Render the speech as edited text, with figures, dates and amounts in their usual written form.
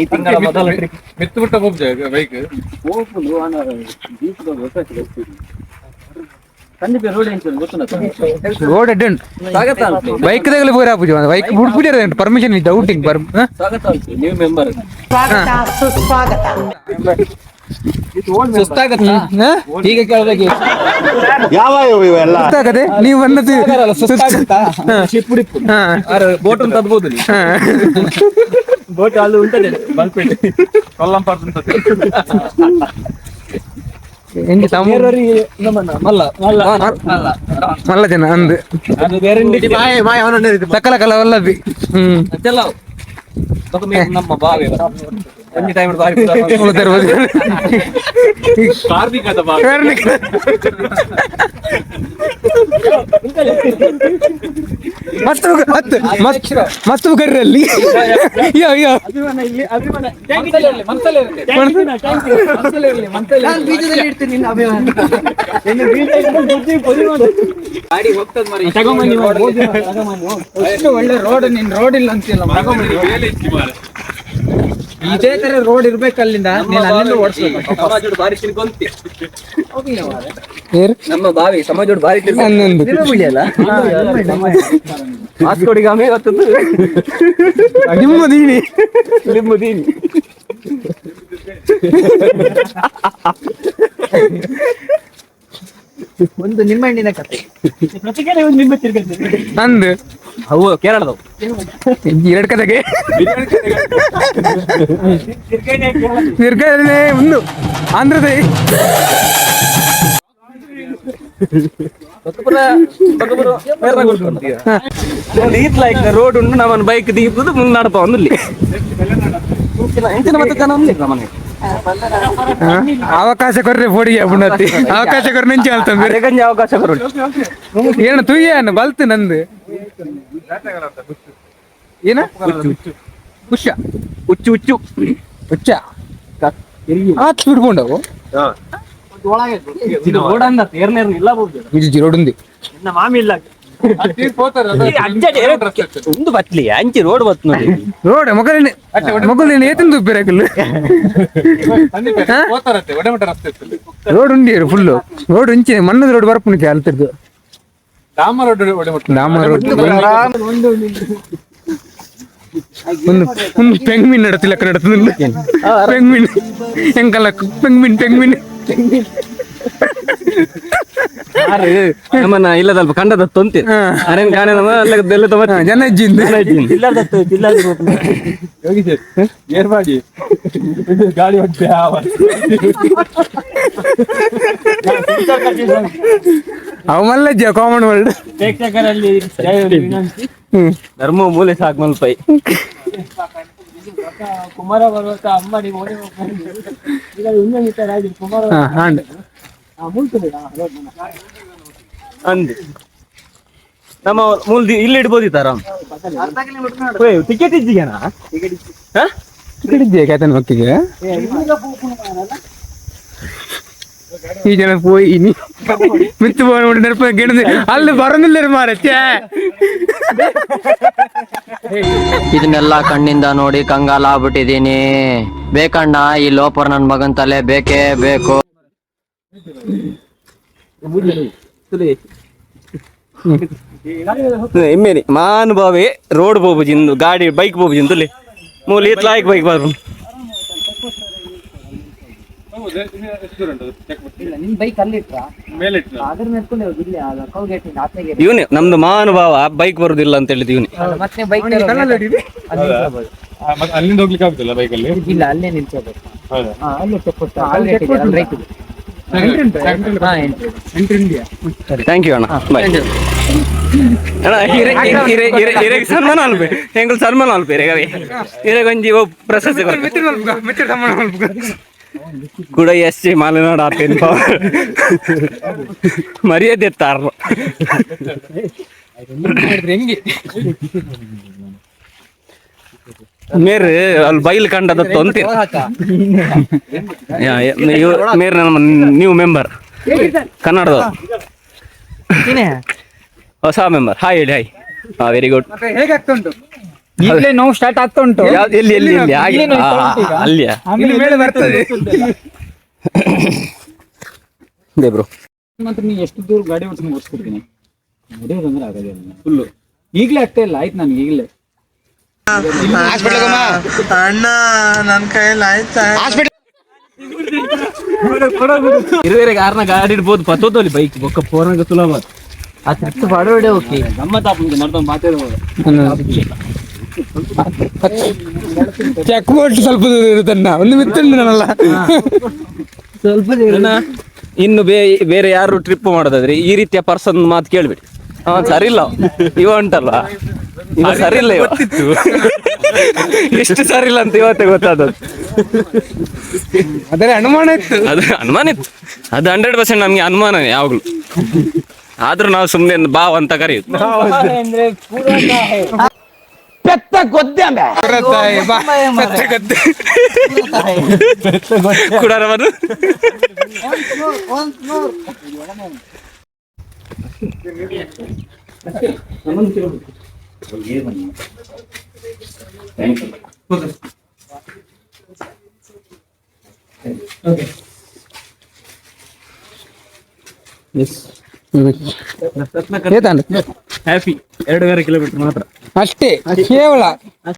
ಈ ತಿಂಗಳ ಮೊದಲ ಟ್ರಿಪ್ ಮೆತ್ತು ಬಿಟ್ಟ ಬೈಕ್ ರೋಡ್ ಅಡ್ಡ ಬೈಕ್ ಬೈಕ್ ಬಿಡ್ಬಿಟ್ಟಿರ ಪರ್ಮಿಷನ್ ಇದೆ ಔಟಿಂಗ್ ನ್ಯೂ ಮೆಂಬರ್ ಈಗ ಕೇಳಿದಾಗ ಯಾವ ಇವೆಲ್ಲ ನೀವು ಅನ್ನೋದು ಬೋಟ್ ಅಂತ ಅದ್ಬೋದು ಬೋಟ್ ಅಲ್ಲಿ ಉಂಟದೆ ಬಲ್ಪೇಟೆ ಕೊಲ್ಲಂ ಪಾರ್ಕ್ ಉಂಟದೆ ಹೆಂಗೆ ಮಲ್ಲ ಜನ ಅಂದು ಸಕಲ ಕಲ ವಲ್ಲಭಿ ನಮ್ಮ ಬಾವಿ ಒಂದೇ ಟೈಮ್ ಕಾರ್ಮಿಕದ ಬಾವಿ ಮಸ್ತ್ ಕರ್ರಿ ಅಲ್ಲಿ ಒಳ್ಳೆ ರೋಡ್ ನಿನ್ ರೋಡ್ ಇಲ್ಲ ಅಂತಿಲ್ಲ ಇದೇ ತರ ರೋಡ್ ಇರ್ಬೇಕು ಅಲ್ಲಿಂದ ನಮ್ಮ ಬಾವಿ ಸಮಾಜ ಬಾರಿ ಆಸ್ಕೋಡಿಗಾಮೆ ಗೊತ್ತದು ನಿಮ್ಮದೀನಿ ಒಂದು ನಿಮ್ಮಣ್ಣಿನ ಕತೆ ನಂದು ಅವು ಕೇರಳದವು ಎರಡು ಕತೆಗೆ ಒಂದು ಆಂಧ್ರದ ರೋಡ್ ಉಂಟು ನಮ್ಮನ್ನು ಬೈಕ್ ದೀಪದು ಮುಂದೆ ನಡಪ ಒಂದಲ್ಲಿ ಮತ್ತೆ ಜನ ಮನೆ ಅವಕಾಶ ಕೊರ್ರೆ ಫೋಡಿಗೆ ಪುಣತಿ ಅವಕಾಶ ಕೊರ್ ನಿಂಚೆ ಹೇಳ್ತಂದ್ರೆ ಗಂಜಿ ಅವಕಾಶ ಕೊರು ಏನು ತುಯ್ಯನು ಬಲ್ತು ನಂದು ಏನ ಹುಚ್ಚ ಹುಚ್ಚು ಹುಚ್ಚು ಹುಚ್ಚ ಆತ್ ಬಿಡ್ಕೊಂಡವು ರೋಡ್ ಅಂದ ತೇರ್ನೇರ್ ಇಲ್ಲ ರೋಡ್ ఉంది ಮಾಮಿ ಇಲ್ಲ ಒಂದು ಬತ್ಲಿ ಅಂಚಿ ರೋಡ್ ಬತ್ ನೋಡಿ ರೋಡ್ ಮೊಗಲಿನ ಏತಿನ ದುಬ್ಬಿರಕಲ್ಲು ರೋಡ್ ಉಂಡಿ ಫುಲ್ ರೋಡ್ ಉಂಚಿ ಮಣ್ಣದ ರೋಡ್ ಬರ್ಪುಣಿಕೆ ಅಲ್ತಿರ್ದು ಡಾಮರ್ ರೋಡ್ ಒಂದು ಪೆಂಗ್ಮಿನ್ ನಡತಿಲ್ಲ ನಡತದಿಲ್ಲ ಪೆಂಗ್ಮಿನ್ ಹೆಂಗಲ್ಲ ಪೆಂಗ್ಮಿನ್ ನಮ್ಮನ್ನ ಇಲ್ಲದಲ್ಪ ಕಂಡದ ತೊಂತಿ ಅರೇನ್ ಕಾಣೆ ನಮ್ಮ ಅಲ್ಲ ಜನ ಇಜ್ಜಿಂದ ಏರ್ಪಾಡಿ ಗಾಡಿ ಹೊಟ್ಟೆ ಅವ ಮಲ್ಲಜ್ಜ ಕಾಮನ್ ವರ್ಲ್ಡ್ ಪ್ರೇಕ್ಷಕರಲ್ಲಿ ಧರ್ಮ ಮೂಲೆ ಸಾಕ್ ಮಲ್ಪೈ ಕುಮಾರ ಪರ್ವತ ಅಮ್ಮಡಿ ಕುಮಾರ ಅಂದೆ ನಮ್ಮ ಮೂಲ ಇಲ್ಲಿ ಇಡ್ಬೋದಿತ್ತಾರ ಟಿಕೆಟ್ ಇದ್ದೀಗನಾ ಟಿಕೆಟ್ ಇದೆಯಾ ಕ್ಯಾತನ್ ಮಕ್ಕಿಗೆ ಈ ಜನ പോയി ಮಿತ್ತು ನೆನಪ ಗಿಡದ ಅಲ್ಲಿ ಬರೋದಿಲ್ಲ ಮಾರತ್ತೆ ಇದನ್ನೆಲ್ಲ ಕಣ್ಣಿಂದ ನೋಡಿ ಕಂಗಾಲ ಆಗ್ಬಿಟ್ಟಿದೀನಿ. ಬೇಕಣ್ಣ ಈ ಲೋಪರ್ ನನ್ ಮಗನ್ ತಲೆ ಬೇಕೇ ಬೇಕು. ಎಮ್ಮೆನಿ ಮಾನುಭಾವಿ ರೋಡ್ ಬೋಬುಜಿಂದು ಗಾಡಿ ಬೈಕ್ ಬೋಬುಜಿಂದು ಮೂಲಿ ಲಾಯ್ಕ್ ಬೈಕ್ ಬಾರು ಇವನೇ ನಮ್ದು ಮಹಾನುಭಾವ ಬೈಕ್ ಬರುದಿಲ್ಲ ಅಂತ ಹೇಳಿದ್ ಇವನೇ. ಅಲ್ಲಿಂದ ಹೋಗ್ಲಿಕ್ಕೆ ಆಗುದಿಲ್ಲ ಬೈಕಲ್ಲಿ? ಇಲ್ಲ, ಅಲ್ಲೇ ನಿಲ್ಸೋದು. ಥ್ಯಾಂಕ್ ಯು ಅಣ್ಣ, ಬಾಯ್ ಅಣ್ಣ. ಹಿರೇಗೆ ಸನ್ಮಾನ ಅಲ್ಬೇ, ಹೆಂಗ್ ಸನ್ಮಾನ ಅಲ್ಬೇ ರೇಗವೇ ಹಿರೇಗೊಂಜಿ ಪ್ರಶಸ್ತಿ ಕೂಡ ಎಸ್ ಮಾಲೆನಾಡ ಆತೇನು ಮರ್ಯಾದೆ ಎತ್ತಾರ ಮೇರ್ ಅಲ್ಲಿ ಬೈಲ್ ಕಂಡದತ್ತು ಅಂತ ಮೇರ್ ನಮ್ಮ ನ್ಯೂ ಮೆಂಬರ್ ಕನ್ನಡದ ಹೊಸ ಮೆಂಬರ್. ಹಾಯ್ ಹೇಳಿ. ಹಾಯ್. Very good. ಹೇಗಾಗ್ತಾ ಉಂಟು? ಈಗಲೇ ನೋವು ಸ್ಟಾರ್ಟ್ ಆಗ್ತಾ ಉಂಟು. ಯಾವ್ದು ಎಲ್ಲಿ ಎಲ್ಲಿ ಎಲ್ಲಿ ಆಗಿ ಇಲ್ಲೇ ನೋಯ್ತಾ ಉಂಟು ಈಗ. ಅಲ್ಲಿಯಾ ಆಮೇಲೆ ಮೇಲೆ ಬರ್ತದೆ. ಅದೇ ಬ್ರೋ ಮಾತ್ರ ನೀ ಎಷ್ಟು ದೂರ ಗಾಡಿ ಓಡಿಸ್ಕೊಂಡು ಓಡಿಸ್ಕೊಡ್ತೀನಿ ಹೊಡೆಯೋದಂದ್ರೆ ಆಗೋದಿಲ್ಲ ಫುಲ್ಲು. ಈಗಲೇ ಆಗ್ತಾ ಇಲ್ಲ, ಆಯ್ತು ನನಗೆ ಈಗಲೇ. ಇರುವೆರೆ ಕಾರಣ ಗಾಡಿ ಇಡ್ಬೋದು ಪತ್ತೋದಲ್ಲಿ ಬೈಕ್ ಬೊಕ್ಕ ಪೋರಂಗ ಸುಲಭ ಆ ಟ್ರಿಪ್ ಬಾಡೋಡೆ ಓಕೆ ಗಮ್ಮತ್ ಆಗ್ಬೋದು ಮರ್ದೊಂದು ಮಾತಾಡ್ಬೋದು. ಚೆಕ್ ಬೋಟ್ ಸ್ವಲ್ಪ ದೂರ ಇರುತ್ತಣ್ಣ, ಒಂದು ಮಿತ್ತುಂಡು ನಾನಲ್ಲ. ಸ್ವಲ್ಪ ಅಣ್ಣ, ಇನ್ನು ಬೇರೆ ಯಾರು ಟ್ರಿಪ್ ಮಾಡೋದಾದ್ರೆ ಈ ರೀತಿಯ ಪರ್ಸನ್ ಮಾತು ಕೇಳ್ಬಿಡಿ. ಸರಿ ಇಲ್ಲ ಇವ ಉಂಟಲ್ವಾ, ಇವ ಸರಿ ಇಲ್ಲ, ಇವ ಎಷ್ಟು ಸರಿ ಇಲ್ಲ ಅಂತ ಇವತ್ತೇ ಗೊತ್ತಾದದ್ದು. ಅದರ ಅನುಮಾನ ಇತ್ತು. ಅದು ಅನುಮಾನ ಇತ್ತು, ಅದು 100% ನಮ್ಗೆ ಅನುಮಾನ ಯಾವಾಗ್ಲೂ. ಆದ್ರೂ ನಾವು ಸುಮ್ನೆ ಬಾವ್ ಅಂತ ಕರೆಯುದು. ಕುಡಾರ ಬಂದು ಏತಾಂಡ ಹ್ಯಾಪಿ 2.5 ಕಿಲೋಮೀಟರ್ ಮಾತ್ರ ಅಷ್ಟೇ ಕೇವಲ.